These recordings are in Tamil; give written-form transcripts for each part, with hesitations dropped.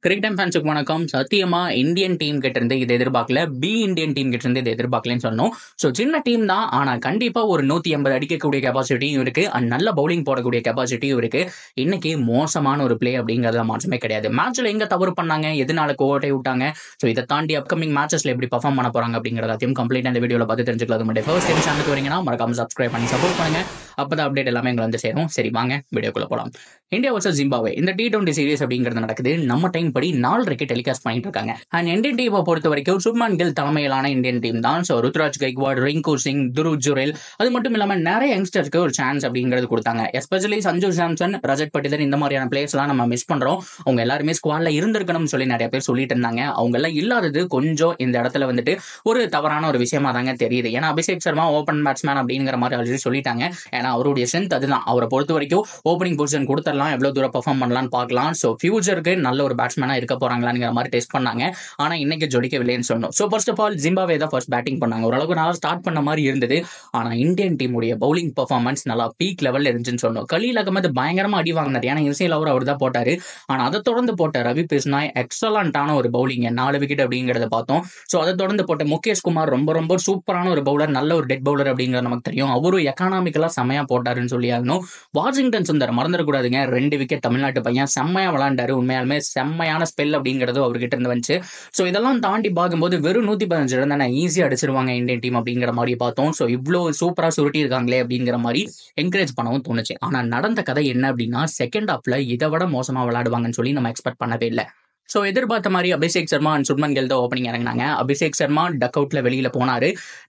கிரிக்கெட் டைம் ஃபேன்ஸுக்கு வணக்கம். சத்தியமா இந்தியன் டீம் கிட்ட இருந்து இதை எதிர்பார்க்கல. இந்தியன் டீம் கிட்ட இருந்து இதை எதிர்பார்க்கலன்னு சொன்னோம். ஸோ சின்ன டீம் தான், ஆனால் கண்டிப்பாக ஒரு 180 அடிக்கக்கூடிய கெப்பாசிட்டியும் இருக்கு அண்ட் நல்ல பவுலிங் போடக்கூடிய கெப்பாசிட்டியும் இருக்கு. இன்னைக்கு மோசமான ஒரு பிளே அப்படிங்கிறத மாற்றமே கிடையாது. மேட்ச்ல எங்க தவறு பண்ணாங்க, எதனால கோட்டை விட்டாங்க, ஸோ இதை தாண்டி அப்கமிங் மேட்சஸ்ல எப்படி பர்ஃபார்ம் பண்ண போறாங்க அப்படிங்கிறதையும் கம்ப்ளீட் இந்த வீடியோவில் பார்த்து தெரிஞ்சுக்கலாம். முன்னாடி ஃபர்ஸ்ட் டைம் சேனலுக்கு வரீங்கன்னா மறக்காம சப்ஸ்கிரைப் பண்ணி சப்போர்ட் பண்ணுங்க. அப்பதான் அப்டேட் எல்லாமே எங்களை வந்து சேரும். சரி வாங்க வீடியோக்குள்ள போலாம். இந்தியா வர்சஸ் ஜிம்பாப்வே இந்த T20 சீரிஸ் அப்படிங்கிறது நடக்குது. நம்ம டைம் படி 4:30 டெலிகாஸ்ட் பண்ணிட்டு இருக்காங்க. அண்ட் இந்தியன் டீமை பொறுத்த வரைக்கும் சுப்மன் கில் தலைமையிலான இந்தியன் டீம் தான். ஸோ ருத்ராஜ் கைக்வாட், ரிங்கு சிங், துருவ் ஜுரேல், அது மட்டும் இல்லாமல் நிறைய யங்ஸ்டர்ஸ்க்கு ஒரு சான்ஸ் அப்படிங்கிறது கொடுத்தாங்க. எஸ்பெஷலி சஞ்சு சாம்சன், ரஜத் பட்டிதர், இந்த மாதிரியான பிளேயர்ஸ் எல்லாம் நம்ம மிஸ் பண்றோம். அவங்க எல்லாருமே ஸ்குவாட்ல இருந்திருக்கணும்னு சொல்லி நிறைய பேர் சொல்லிட்டு இருந்தாங்க. அவங்க எல்லாம் இல்லாதது கொஞ்சம் இந்த இடத்துல வந்துட்டு ஒரு தவறான ஒரு விஷயமா தாங்க தெரியுது. ஏன்னா அபிஷேக் சர்மா ஓப்பன் பேட்ஸ்மேன் அப்படிங்கிற மாதிரி ஆல்ரெடி சொல்லிட்டாங்க. ஏன்னா அவருடைய ஸ்ட்ரென்த் அதுதான். அவரை பொறுத்த வரைக்கும் ஓப்பனிங் பொசிஷன் கொடுத்துடலாம், எவ்வளவு தூரம் பெர்ஃபார்ம் பண்ணலாம்னு பார்க்கலாம். ஸோ ஃபியூச்சருக்கு நல்ல ஒரு பேட்ஸ்மேனா இருக்க போறாங்களாங்கிற மாதிரி டெஸ்ட் பண்ணாங்க. ஆனா இன்னைக்கு ஜொலிக்கவில்லைன்னு சொன்னோம். So first of all Zimbabwe தான் ஃபர்ஸ்ட் பேட்டிங் பண்ணாங்க. ஓரளவுக்கு நல்லா ஸ்டார்ட் பண்ண மாதிரி இருந்தது. ஆனா இந்தியன் டீமுடைய பவுலிங் பெர்ஃபார்மன்ஸ் நல்லா பீக் லெவல்ல இருந்துச்சுன்னு சொன்னோம். கலீல் அகமது பயங்கரமா அடி வாங்கினார். ஏன்னா இனிஷியல் அவர் தான் போட்டாரு. ஆனா அதை தொடர்ந்து போட்ட ரவி பிஸ்னாய் எக்ஸலண்டான ஒரு பவுலிங், 4 விக்கெட் அப்படிங்கிறத பார்த்தோம். ஸோ அதை தொடர்ந்து போட்ட முகேஷ் குமார் ரொம்ப ரொம்ப சூப்பரான ஒரு பவுலர், நல்ல ஒரு டெட் பவுலர் அப்படிங்கிறது நமக்கு தெரியும். அவரும் எக்கானாமிக்கலா செம்மையா போட்டாருன்னு சொல்லி ஆகணும். வாஷிங்டன் சுந்தர் மறந்துடக்கூடாதுங்க, 2 விக்கெட். தமிழ்நாட்டு பையன் செம்மையா விளையாண்டாரு. உண்மையாலுமே செம்மையான ஸ்பெல் அப்படிங்கிறது அவர்கிட்ட இருந்து வந்துச்சு. ஸோ இதெல்லாம் தாண்டி பார்க்கும்போது வெறும் 115 ரன் தானே ஈஸியா அடிச்சிருவாங்க இந்தியன் டீம் அப்படிங்கிற மாதிரி பார்த்தோம். ஸோ இவ்வளோ சூப்பரா சுருட்டி இருக்காங்களே அப்படிங்கிற மாதிரி என்கரேஜ் பண்ணவும் தோணுச்சு. ஆனா நடந்த கதை என்ன அப்படின்னா, செகண்ட் ஹாஃப்ல இதை விட மோசமா விளையாடுவாங்கன்னு சொல்லி நம்ம எக்ஸ்பெக்ட் பண்ணவே இல்லை. ஸோ எதிர்பார்த்த மாதிரி அபிஷேக் சர்மா அண்ட் சுப்மன் கில் தான் ஓப்பனிங் இறங்கினாங்க. அபிஷேக் சர்மா டக் அவுட்ல வெளியில போனாரு.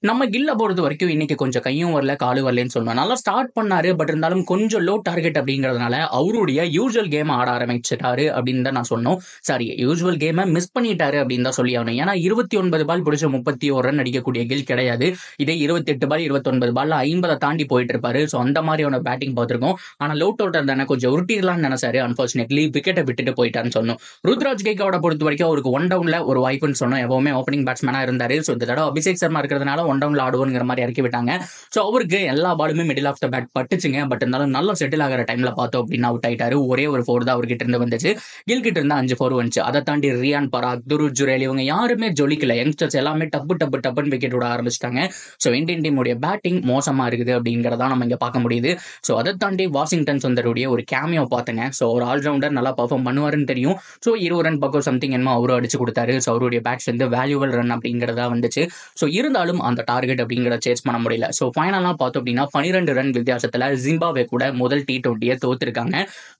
நம்ம கில்ல பொறுத்த வரைக்கும் இன்னைக்கு கொஞ்சம் கையும் வரல காலும் வரலன்னு சொல்லணும். நல்லா ஸ்டார்ட் பண்ணாரு, பட் இருந்தாலும் கொஞ்சம் லோ டார்கெட் அப்படிங்கிறதுனால அவருடைய யூஸ்வல் கேம் ஆட ஆரம்பிச்சிட்டாரு அப்படின்னு தான் நான் சொன்னோம். சாரி, யூஸ்வல் கேமை மிஸ் பண்ணிட்டாரு அப்படின்னு தான் சொல்லி ஆகணும். ஏன்னா 29 பால் பிடிச்ச 31 ரன் அடிக்கக்கூடிய கில் கிடையாது. இதே 28 பால் 29 பால்ல 50 தாண்டி போயிட்டு இருப்பாரு. ஸோ அந்த மாதிரியான பேட்டிங் பார்த்திருக்கோம். ஆனா லோ டோட்டர் தானே கொஞ்சம் உருட்டிடலாம்னு நினைச்சாரு. அன்பார்ச்சுனேட்லி விக்கெட்டை விட்டுட்டு போயிட்டான்னு சொன்னோம். ருத்ராஜ் கைக்வாட பொறுத்த வரைக்கும் அவருக்கு ஒன் டவுன்ல ஒரு வாய்ப்புன்னு சொன்னோம். எப்பவுமே ஓப்பனிங் பேட்ஸ்மேனா இருந்தாரு. ஸோ இந்த தடவை அபிஷேக் சர்மா இருக்கிறதுனால ஒன் டவுன்ல ஆடுவோங்கிற மாதிரி இறக்கி விட்டாங்க. ஸோ அவருக்கு எல்லா பாலுமே மிடில் ஆஃப் த பேட் பட்டுச்சுங்க. பட் இருந்தாலும் நல்லா செட்டில் ஆகிற டைம்ல பார்த்தோம் அப்படின்னா அவுட் ஆயிட்டாரு. ஒரே ஒரு 4 தான் அவர்கிட்ட இருந்து வந்துச்சு. கில் கிட்ட இருந்து 5 4 வந்துச்சு. அதை தாண்டி ரியான் பராக், துருவ் ஜுரேல் இவங்க யாருமே ஜொலிக்கல. யங்ஸ்டர்ஸ் எல்லாமே டப்புன்னு விக்கெட் விட ஆரம்பிச்சிட்டாங்க. ஸோ இந்தியன் டீமுடைய பேட்டிங் மோசமா இருக்குது அப்படிங்கிறதா நம்ம இங்க பார்க்க முடியுது. ஸோ அதை தாண்டி வாஷிங்டன் சுந்தருடைய ஒரு கேமியோ பார்த்தங்க. ஸோ ஒரு ஆல்ரவுண்டர் நல்லா பர்ஃபார்ம் பண்ணுவாருன்னு தெரியும். ஸோ 20 ரன் பக்கம் சம்திங் என்னமோ அவரும் அடிச்சு கொடுத்தாரு. ஸோ அவருடைய பேட்ஸ் வந்து வேல்யூவல் ரன் அப்படிங்கிறதா வந்துச்சு. ஸோ இருந்தாலும் அந்த டார்கெட் அப்படிங்கிறத சேஸ் பண்ண முடியல. ஸோ ஃபைனலாக பார்த்தோம் அப்படின்னா 12 ரன் வித்தியாசத்தில் ஜிம்பாப்வே கூட முதல் T20 தோத்துருக்காங்க.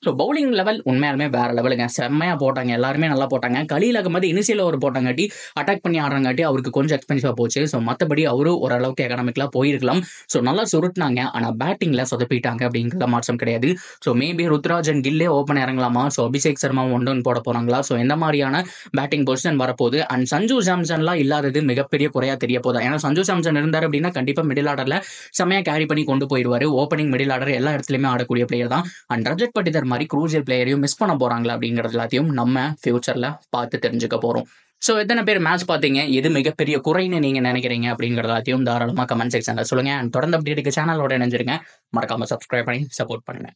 ஸோ பவுலிங் லெவல் உண்மையாலுமே வேற லெவலுங்க. செம்மையா போட்டாங்க, எல்லாருமே நல்லா போட்டாங்க. கலீல் அகமது இனிஷியல் ஓவர் போட்டாங்காட்டி அட்டாக் பண்ணி ஆடுறாங்காட்டி அவருக்கு கொஞ்சம் எக்ஸ்பென்சிவா போச்சு. ஸோ மற்றபடி அவரும் ஓரளவுக்கு எக்கனாமிக்கலா போயிருக்கலாம். ஸோ நல்லா சுருட்டினாங்க. ஆனால் பேட்டிங்ல சொதப்பிட்டாங்க அப்படிங்கிற மாற்றம் கிடையாது. ஸோ மேபி ருத்ராஜ் அண்ட் கில்லே ஓப்பன் இறங்கலாமா, so Abhishek Sharma one down போட போறாங்களா, ஸோ எந்த மாதிரியான பேட்டிங் பொசிஷன் வரப்போகுது. அண்ட் சஞ்சு சாம்சன்லாம் இல்லாதது மிகப்பெரிய குறையா தெரிய போதா. ஏன்னா சஞ்சு சாம்சன் இருந்தார் அப்படின்னா கண்டிப்பா மிடில் ஆர்டர்ல செமையா கேரி பண்ணி கொண்டு போயிடுவாரு. ஓப்பனிங் மிடில் ஆர்டர் எல்லா இடத்துலயுமே ஆடக்கூடிய பிளேயர் தான். அண்ட் ரஜத் பட்டிதர் மாதிரி குரூசியல் பிளேயரையும் மிஸ் பண்ண போறாங்களா அப்படிங்கிறது எல்லாத்தையும் நம்ம ஃபியூச்சர்ல பார்த்து தெரிஞ்சுக்க போறோம். ஸோ எத்தனை பேர் மேட்ச் பார்த்தீங்க, எது மிகப்பெரிய குறைன்னு நீங்க நினைக்கிறீங்க அப்படிங்கிறதாத்தையும் தாராளமாக கமெண்ட் செக்ஷன்ல சொல்லுங்க. அண்ட் தொடர்ந்து அப்டேட்டுக்கு சேனலோட இணைஞ்சிருங்க. மறக்காம சப்ஸ்கிரைப் பண்ணி சப்போர்ட் பண்ணுங்க.